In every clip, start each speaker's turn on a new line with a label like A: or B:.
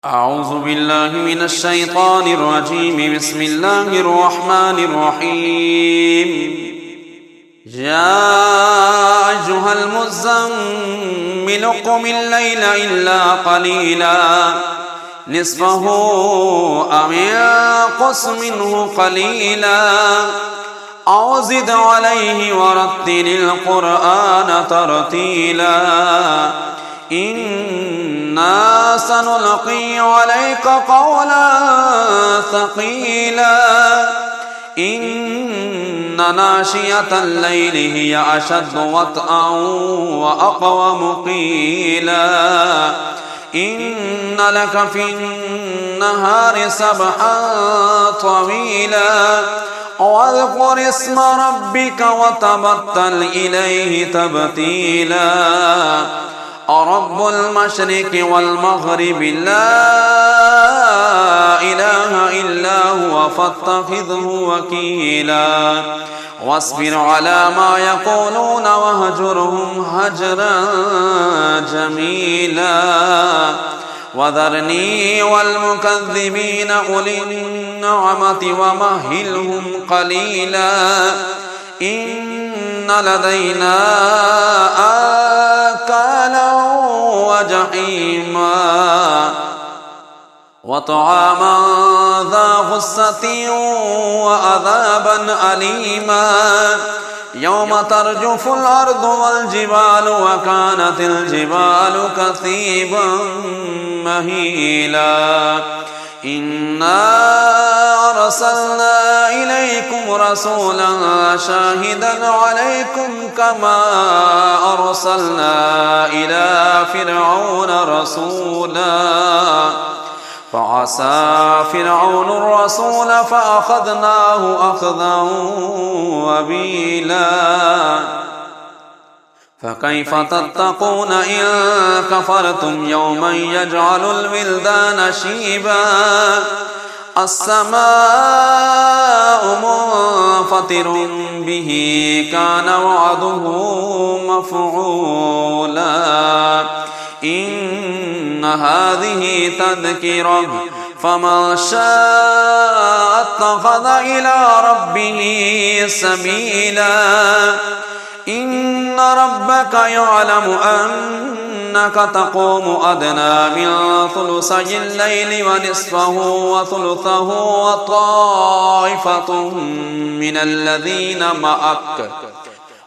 A: أعوذ بالله من الشيطان الرجيم. بسم الله الرحمن الرحيم. يا أيها المزمل قم الليل إلا قليلا نصفه أو انقص منه قليلا أو زد عليه ورتل القرآن ترتيلا إنا سنلقي عليك قولا ثقيلا إن ناشئة الليل هي أشد وطئا وأقوم قيلا إن لك في النهار سبحا طويلا واذكر اسم ربك وتبتل إليه تبتيلا رب المشرق والمغرب لا إله إلا هو فاتخذه وكيلا واصبر على ما يقولون واهجرهم هجرا جميلا وذرني والمكذبين أولي النعمة ومهلهم قليلا إن لدينا آكالا وجحيما وطعاما ذا غصة وعذابا أليما يوم ترجف الأرض والجبال وكانت الجبال كثيبا مهيلا إنا أرسلنا إليكم رسولا شاهدا عليكم كما أرسلنا إلى فرعون رسولا فعصى فرعون الرسول فأخذناه أخذا وبيلا فكيف تتقون إن كفرتم يوما يجعل الولدان شيبا السماء منفطر به كان وعده مفعولا إن هذه تذكرة فمن شاء اتخذ إلى ربه سبيلا إن ربك يعلم أنك تقوم أدنى من ثلثي الليل ونصفه وثلثه وطائفة من الذين معك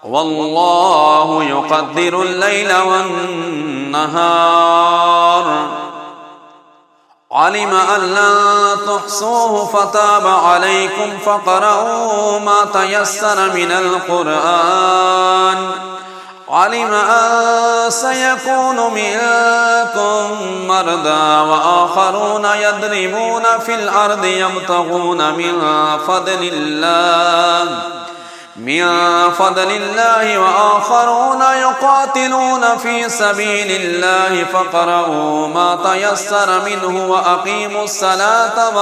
A: والله يقدر الليل والنهار علم أن لن تحصوه فتاب عليكم فاقرؤوا ما تيسر من القرآن علم أن سيكون منكم مرضى وآخرون يضربون في الأرض يبتغون من فضل الله وآخرون يقاتلون في سبيل الله فاقرؤوا ما تيسر منه وأقيموا الصلاة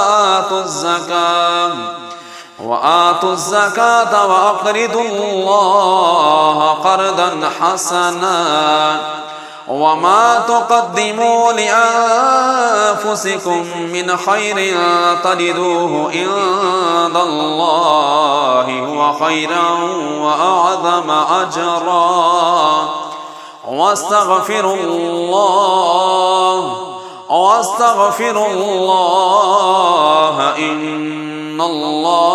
A: وآتوا الزكاة وأقرضوا الله قرضا حسنا وما تقدموا لأنفسكم من خير تجدوه عند الله هو خيرا وأعظم أجرا واستغفروا الله إن الله